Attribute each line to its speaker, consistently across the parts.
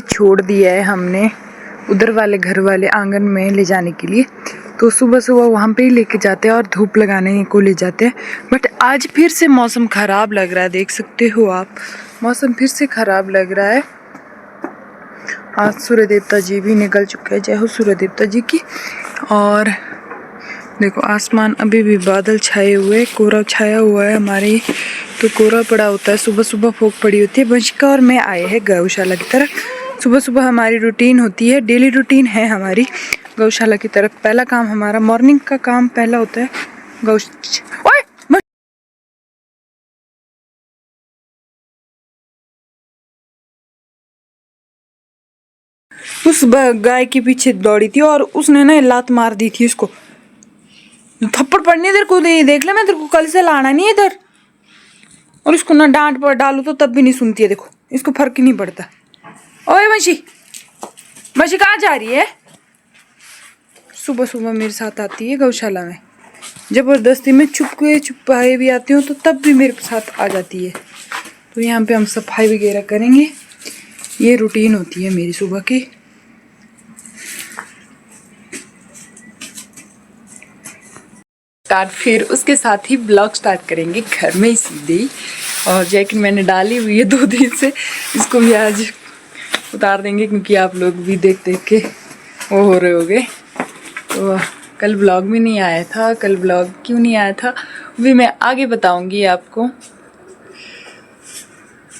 Speaker 1: छोड़ दिया है हमने उधर वाले घर वाले आंगन में ले जाने के लिए, तो सुबह सुबह वहाँ पे ही लेके जाते हैं और धूप लगाने को ले जाते हैं। बट आज फिर से मौसम ख़राब लग रहा है, देख सकते हो आप, मौसम फिर से ख़राब लग रहा है। आज सूर्य देवता जी भी निकल चुके हैं, जय हो सूर्य देवता जी की। और देखो आसमान अभी भी बादल छाए हुए, कोहरा छाया हुआ है हमारे, तो कोहरा पड़ा होता है, सुबह सुबह फोग पड़ी होती है। वंशिका और मैं आए हैं गौशाला की तरफ। सुबह सुबह हमारी रूटीन होती है, डेली रूटीन है हमारी गौशाला की तरफ। पहला काम हमारा मॉर्निंग का काम पहला होता है उस गाय के पीछे दौड़ी थी और उसने ना लात मार दी थी उसको। थप्पड़ पड़नी इधर को, देख ले, मैं तेरे को कल से लाना नहीं है इधर। और इसको ना डांट पर डालू तो तब भी नहीं सुनती है, देखो इसको फर्क ही नहीं पड़ता। ओए वंशी, वंशी कहाँ जा रही है? सुबह सुबह मेरे साथ आती है गौशाला में, जबरदस्ती में छुपाए भी आती हूँ तो तब भी मेरे साथ आ जाती है। तो यहाँ पे हम सफाई वगैरह करेंगे, ये रूटीन होती है मेरी सुबह की। स्टार्ट, फिर उसके साथ ही ब्लॉग स्टार्ट करेंगे घर में ही सीधे ही। और जैकेट मैंने डाली हुई है 2 दिन से, इसको भी आज उतार देंगे क्योंकि आप लोग भी देख देख के वो हो रहे होगे। तो कल ब्लॉग भी नहीं आया था, कल ब्लॉग क्यों नहीं आया था भी मैं आगे बताऊंगी आपको।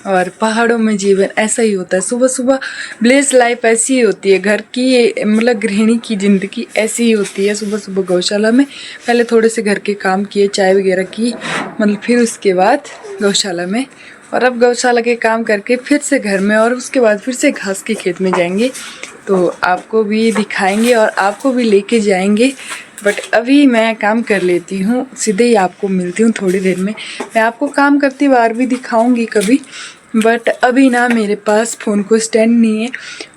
Speaker 1: और पहाड़ों में जीवन ऐसा ही होता है, सुबह सुबह ब्लेस लाइफ ऐसी ही होती है, घर की मतलब गृहिणी की ज़िंदगी ऐसी ही होती है। सुबह सुबह गौशाला में पहले थोड़े से घर के काम किए, चाय वगैरह की, मतलब फिर उसके बाद गौशाला में, और अब गौशाला के काम करके फिर से घर में, और उसके बाद फिर से घास के खेत में जाएंगे। तो आपको भी दिखाएंगे और आपको भी लेके जाएंगे। बट अभी मैं काम कर लेती हूँ, सीधे ही आपको मिलती हूँ थोड़ी देर में। मैं आपको काम करती बार भी दिखाऊंगी कभी, बट अभी ना मेरे पास फ़ोन को स्टैंड नहीं है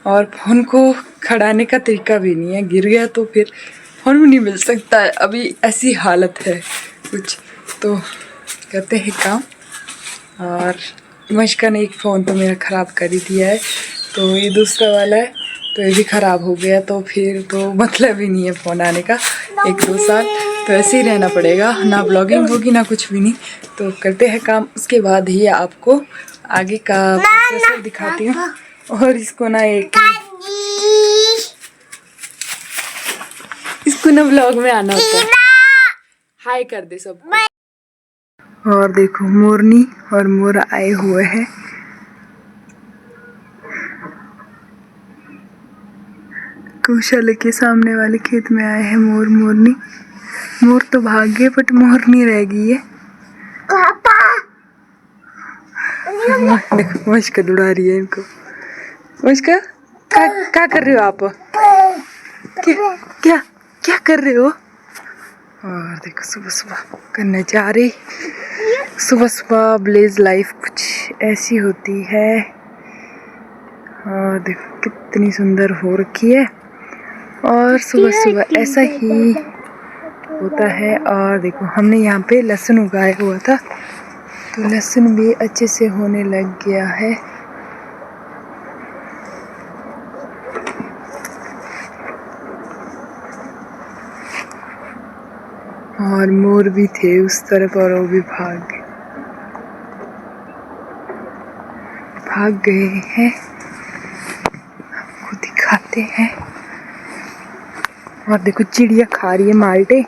Speaker 1: और फ़ोन को खड़ाने का तरीका भी नहीं है, गिर गया तो फिर फ़ोन भी नहीं मिल सकता है, अभी ऐसी हालत है कुछ। तो करते हैं काम। और वंशिका ने एक फ़ोन तो मेरा ख़राब कर ही दिया है, तो ये दूसरा वाला है, तो ये भी ख़राब हो गया, तो फिर तो मतलब ही नहीं है फ़ोन आने का 1-2 साल, तो ऐसे ही रहना पड़ेगा, ना ब्लॉगिंग होगी ना कुछ भी नहीं। तो करते हैं काम, उसके बाद ही आपको आगे का प्रोसेसर दिखाती हूँ। और इसको ना इसको ना ब्लॉग में आना होता है, हाय कर दे सब। और देखो मोरनी और मोर आए हुए हैं। गौशाला के सामने वाले खेत में आए हैं मोर मोरनी। मोर तो भाग गए बट मोरनी रह गई है। देखो वंशिका दौड़ा रही है इनको। वंशिका क्या कर रहे हो आप? क्या क्या कर रहे हो? और देखो सुबह सुबह करने जा रही, सुबह सुबह ब्लेज लाइफ कुछ ऐसी होती है। और देखो कितनी सुंदर हो रखी है, और सुबह सुबह ऐसा ही होता है। और देखो हमने यहाँ पे लहसुन उगाया हुआ था, तो लहसुन भी अच्छे से होने लग गया है। और मोर भी थे उस तरफ और वो भी भाग गए हैं, आपको दिखाते हैं। और देखो चिड़िया खा रही है माल्टे।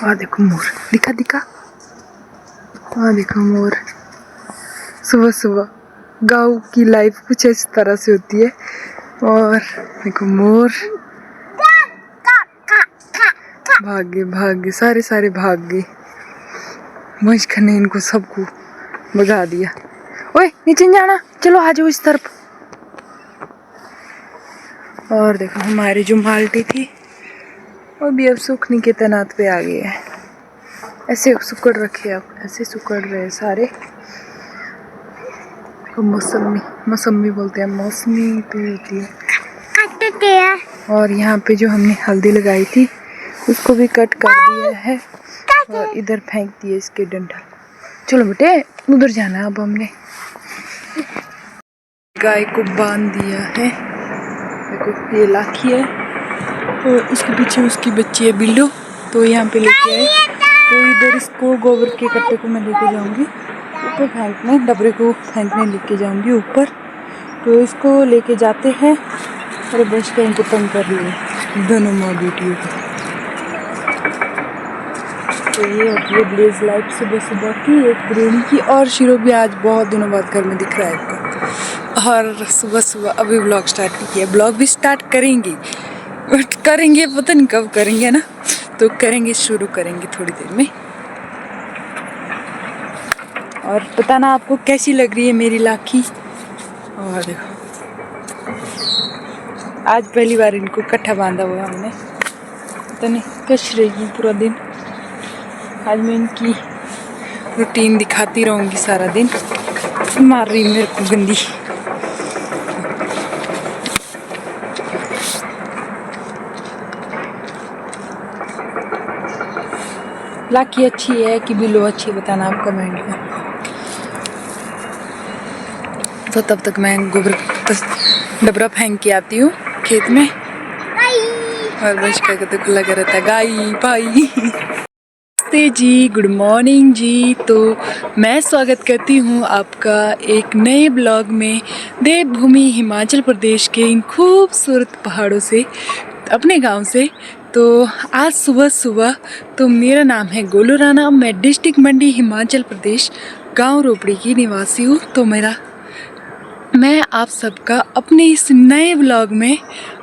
Speaker 1: और देखो मोर, दिखा। और देखो मोर, सुबह सुबह गाँव की लाइफ कुछ इस तरह से होती है। और देखो मोर भाग गए सारे भाग गए। वंशिका ने इनको सबको भगा दिया। ओए नीचे जाना, चलो आ जाओ इस तरफ। और देखो हमारी जो माल्टी थी वो भी अब सूखने के तैनात पे आ गई है। ऐसे सुकड़ रखे, अब ऐसे सुकड़ रहे सारे। मौसमी बोलते हैं, मौसमी पे होती है। और यहाँ पे जो हमने हल्दी लगाई थी उसको भी कट कर दिया है और इधर फेंक दिए इसके डंठल। चलो बेटे उधर जाना है अब हमने। गाय को बांध दिया है। देखो ये लाखी है और उसके पीछे उसकी बच्ची है बिल्लू। तो यहाँ पे लेके आए, तो इधर इसको गोबर के कट्टे को मैं लेके जाऊंगी ऊपर फेंकने, डबरे को फेंकने लेके जाऊंगी ऊपर। तो इसको लेके जाते हैं और बस को इनको तंग कर रही है दोनों माँ बेटियों को। तो ये होती है ब्लेज लाइफ सुबह सुबह की एक गृहिणी की। और शिरो भी आज बहुत दिनों बाद घर में दिख रहा है आपको। और सुबह सुबह अभी ब्लॉग स्टार्ट नहीं किया, ब्लॉग भी स्टार्ट करेंगे बट करेंगे पता नहीं कब करेंगे ना, तो करेंगे, शुरू करेंगे थोड़ी देर में। और पता ना आपको कैसी लग रही है मेरी लाखी। और देखो आज पहली बार इनको इकट्ठा बांधा हुआ हमने, पता नहीं कश रहेगी पूरा दिन। आज मैं इनकी रूटीन दिखाती रहूँगी सारा दिन। मार रही मेरे को गंदी। लाकी अच्छी है कि बिल्लू अच्छी, बताना आप कमेंट में। तो तब तक मैं गोबर डबरा फेंक के आती हूँ खेत में। और बस क्या कहते खुला कर रहता है गाई भाई। जी गुड मॉर्निंग जी। तो मैं स्वागत करती हूँ आपका एक नए ब्लॉग में देवभूमि हिमाचल प्रदेश के इन खूबसूरत पहाड़ों से, अपने गांव से। तो आज सुबह सुबह, तो मेरा नाम है गोलू राणा, मैं डिस्ट्रिक्ट मंडी हिमाचल प्रदेश गांव रोपड़ी की निवासी हूँ। तो मैं आप सबका अपने इस नए व्लॉग में,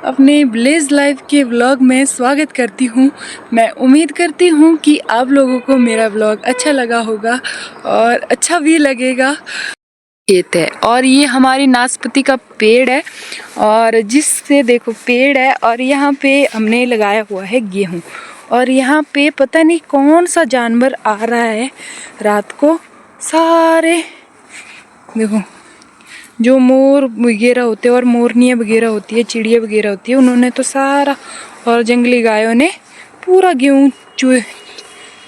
Speaker 1: अपने ब्लेज लाइफ के व्लॉग में स्वागत करती हूँ। मैं उम्मीद करती हूँ कि आप लोगों को मेरा व्लॉग अच्छा लगा होगा और अच्छा भी लगेगा। खेत है और ये हमारी नाशपाती का पेड़ है, और जिससे देखो पेड़ है और यहाँ पे हमने लगाया हुआ है गेहूँ। और यहाँ पे पता नहीं कौन सा जानवर आ रहा है रात को। सारे देखो जो मोर वगैरह होते हैं और मोरनियाँ वगैरह होती है, चिड़िया वगैरह होती है, उन्होंने तो सारा, और जंगली गायों ने पूरा गेहूँ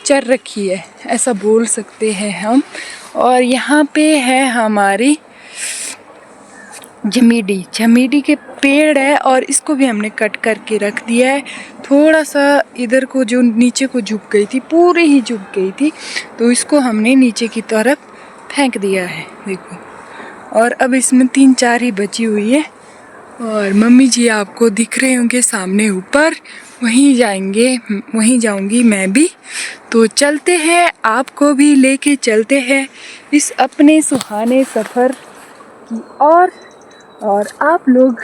Speaker 1: चर रखी है, ऐसा बोल सकते हैं हम। और यहाँ पे है हमारी झमीडी के पेड़ है, और इसको भी हमने कट करके रख दिया है। थोड़ा सा इधर को जो नीचे को झुक गई थी, पूरी ही झुक गई थी, तो इसको हमने नीचे की तरफ फेंक दिया है देखो। और अब इसमें 3-4 ही बची हुई है। और मम्मी जी आपको दिख रहे होंगे सामने ऊपर, वहीं जाऊंगी मैं भी। तो चलते हैं, आपको भी लेके चलते हैं इस अपने सुहाने सफ़र की। और आप लोग,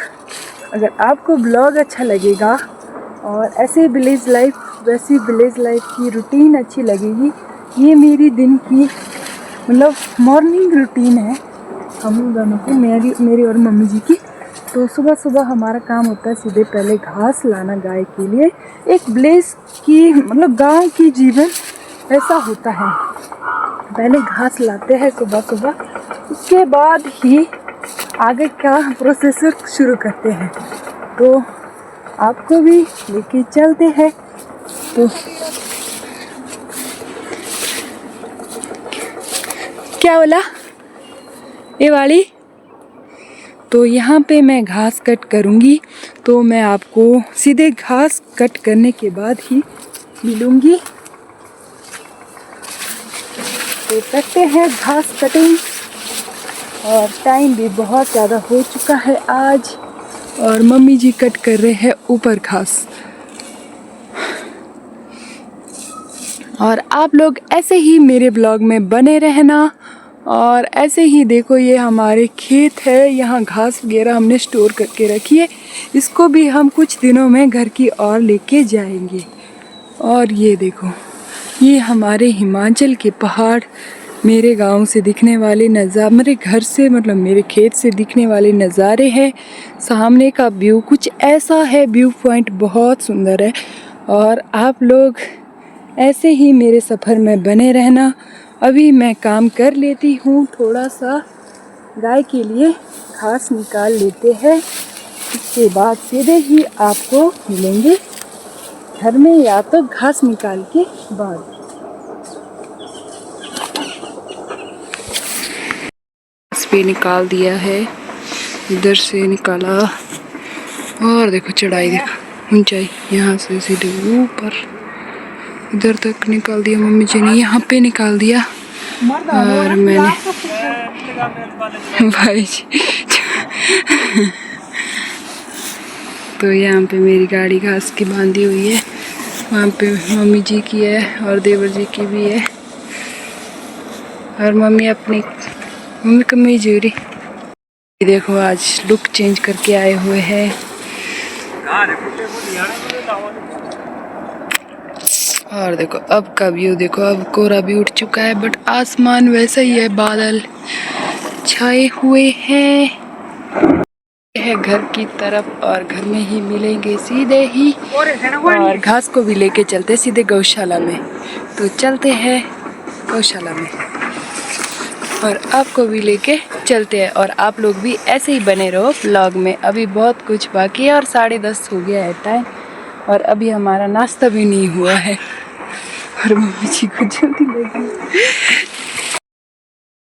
Speaker 1: अगर आपको ब्लॉग अच्छा लगेगा और ऐसे विलेज लाइफ, वैसी विलेज लाइफ की रूटीन अच्छी लगेगी, ये मेरी दिन की मतलब मॉर्निंग रूटीन है हम दोनों की, मेरी और मम्मी जी की। तो सुबह सुबह हमारा काम होता है सीधे पहले घास लाना गाय के लिए। एक विलेज की मतलब गांव की जीवन ऐसा होता है, पहले घास लाते हैं सुबह सुबह, उसके बाद ही आगे का प्रोसेसर शुरू करते हैं। तो आपको भी लेके चलते हैं। तो क्या बोला ये वाली? तो यहाँ पे मैं घास कट करूँगी, तो मैं आपको सीधे घास कट करने के बाद ही मिलूँगी। तो करते हैं घास कटिंग, और टाइम भी बहुत ज़्यादा हो चुका है आज, और मम्मी जी कट कर रहे हैं ऊपर घास। और आप लोग ऐसे ही मेरे ब्लॉग में बने रहना। और ऐसे ही देखो ये हमारे खेत है, यहाँ घास वगैरह हमने स्टोर करके रखी है, इसको भी हम कुछ दिनों में घर की ओर लेके जाएंगे। और ये देखो ये हमारे हिमाचल के पहाड़, मेरे गांव से दिखने वाले नज़ारे, मेरे घर से मतलब मेरे खेत से दिखने वाले नज़ारे हैं। सामने का व्यू कुछ ऐसा है, व्यू पॉइंट बहुत सुंदर है। और आप लोग ऐसे ही मेरे सफ़र में बने रहना। अभी मैं काम कर लेती हूँ, थोड़ा सा गाय के लिए घास निकाल लेते हैं, इसके बाद सीधे ही आपको मिलेंगे घर में, या तो घास निकाल के बाद। घास भी निकाल दिया है इधर से निकाला और देखो चढ़ाई, देखो ऊंचाई, यहाँ से सीधे ऊपर इधर तक निकाल दिया मम्मी जी ने, यहाँ पे निकाल दिया। और मैंने भाई जी तो यहाँ पे मेरी गाड़ी घास की बांधी हुई है, वहाँ पे मम्मी जी की है और देवर जी की भी है। और मम्मी कमजोरी देखो, आज लुक चेंज करके आए हुए हैं। और देखो अब का व्यू देखो, अब कोहरा भी उठ चुका है बट आसमान वैसा ही है, बादल छाए हुए हैं। है घर की तरफ और घर में ही मिलेंगे सीधे ही, और घास को भी लेके चलते सीधे गौशाला में। तो चलते हैं गौशाला में और आपको भी लेके चलते हैं, और आप लोग भी ऐसे ही बने रहो व्लॉग में। अभी बहुत कुछ बाकी है और 10:30 हो गया है टाइम, और अभी हमारा नाश्ता भी नहीं हुआ है। और मम्मी जी को जल्दी लगी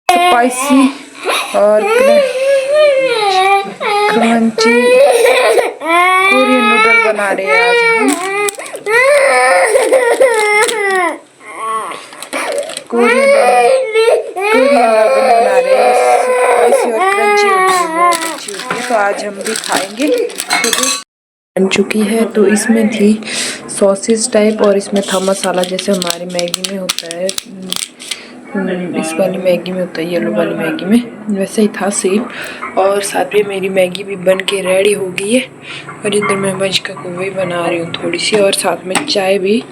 Speaker 1: स्पाइसी और क्रंची कोरियन नूडल बना रहे हैं आज हम। कोरियन नूडल बना रहे हैं, स्पाइसी और क्रंची होती है, बहुत अच्छी होती है। तो आज हम भी खाएंगे। बन चुकी है, तो इसमें थी सॉसेज टाइप और इसमें था मसाला, जैसे हमारी मैगी में होता है, इस वाली मैगी में होता है, येलो वाली मैगी में वैसे ही था सेम। और साथ में मेरी मैगी भी बन के रेडी हो गई है, और इधर मैं मजका को वही बना रही हूँ थोड़ी सी, और साथ में चाय भी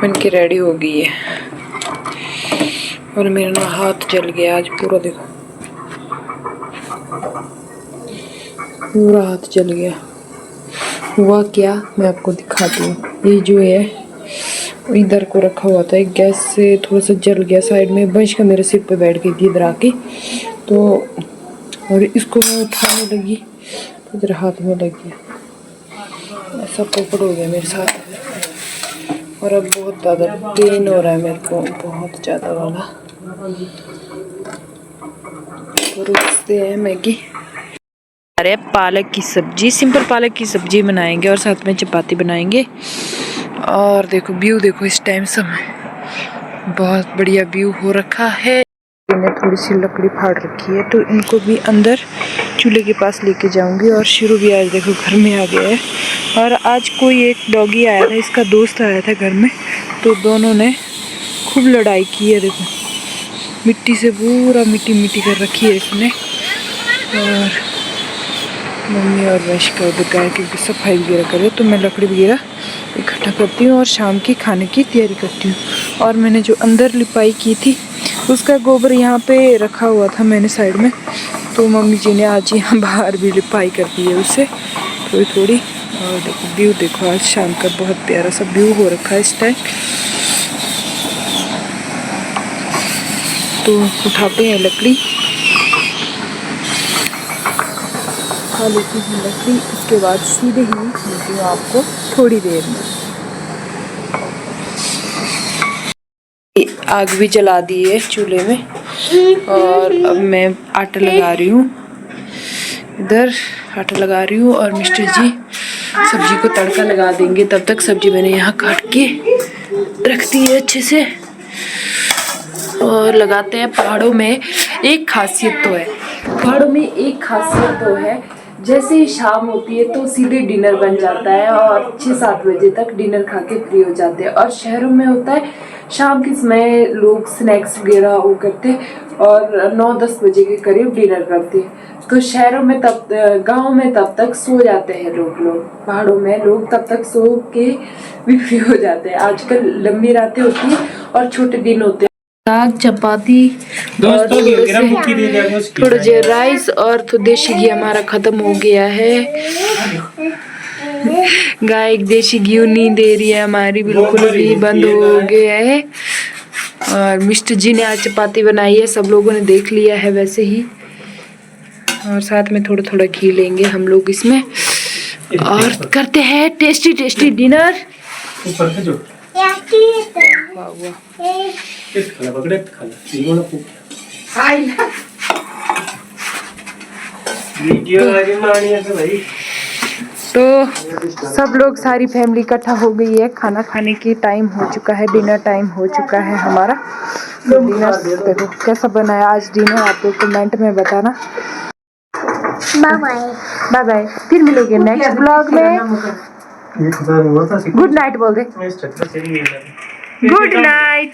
Speaker 1: बन के रेडी हो गई है। और मेरा ना हाथ जल गया आज पूरा, देखो पूरा हाथ जल गया। हुआ क्या मैं आपको दिखाती हूँ। ये जो है इधर को रखा हुआ था, एक गैस से थोड़ा सा जल गया साइड में, बंश का मेरे सिर पे बैठ गई थी इधर आके, तो और इसको मैं उठाने लगी तो इधर हाथ में लग गया, ऐसा पकड़ हो गया मेरे साथ। और अब बहुत ज़्यादा पेन हो रहा है मेरे को, बहुत ज़्यादा वाला। तो रुकते हैं मैगी। अरे पालक की सब्जी, सिंपल पालक की सब्जी बनाएंगे और साथ में चपाती बनाएंगे। और देखो व्यू देखो, इस टाइम समय बहुत बढ़िया व्यू हो रखा है। मैंने थोड़ी सी लकड़ी फाड़ रखी है, तो इनको भी अंदर चूल्हे के पास लेके जाऊंगी। और शुरू भी आज देखो घर में आ गया है, और आज कोई एक डॉगी आया था, इसका दोस्त आया था घर में, तो दोनों ने खूब लड़ाई की है। देखो मिट्टी से पूरा मिट्टी कर रखी है इसने। और मम्मी और वैश का उधर गाय की सफाई वगैरह करे, तो मैं लकड़ी वगैरह इकट्ठा करती हूँ और शाम की खाने की तैयारी करती हूँ। और मैंने जो अंदर लिपाई की थी उसका गोबर यहाँ पे रखा हुआ था मैंने साइड में, तो मम्मी जी ने आज यहाँ बाहर भी लिपाई कर दी है उससे थोड़ी। और देखो व्यू देखो, आज शाम का बहुत प्यारा सा व्यू हो रखा है इस टाइम। तो उठाते हैं लकड़ी, खा लेती हूँ लकड़ी, इसके बाद सीधे ही मिलती हूँ आपको थोड़ी देर में। आग भी जला दी है चूल्हे में, और अब मैं आटा लगा रही हूँ, इधर आटा लगा रही हूँ। और मिस्टर जी सब्जी को तड़का लगा देंगे, तब तक सब्जी मैंने यहाँ काट के रख दी है अच्छे से। और लगाते हैं। पहाड़ों में एक खासियत तो है, जैसे ही शाम होती है तो सीधे डिनर बन जाता है, और 6-7 बजे तक डिनर खा के फ्री हो जाते हैं। और शहरों में होता है शाम के समय लोग स्नैक्स वगैरह वो करते हैं और 9-10 बजे के करीब डिनर करते हैं। तो शहरों में गाँव में तब तक सो जाते हैं लोग, पहाड़ों में लोग तब तक सो के भी फ्री हो जाते हैं। आजकल लंबी रातें होती है और छोटे दिन होते हैं। साग चपाती और थोड़ा जे राइस और तो देसी घी हमारा खत्म हो गया है। गाय देसी घी नहीं दे रही है हमारी, बिल्कुल भी बंद हो गया है। और मिस्टर जी ने आज चपाती बनाई है, सब लोगों ने देख लिया है वैसे ही। और साथ में थोड़ा थोड़ा घी लेंगे हम लोग इसमें, और करते हैं टेस्टी डिनर। तो सब लोग सारी फैमिली इकट्ठा हो गई है। खाना खाने की टाइम हो चुका है, डिनर टाइम हो चुका है हमारा। तो डिनर देखो कैसा बना है आज डिनर, आप लोग कमेंट में बताना। बाय बाय, बाय बाय, फिर मिलेंगे नेक्स्ट ब्लॉग में। गुड नाइट बोल दे। Good night.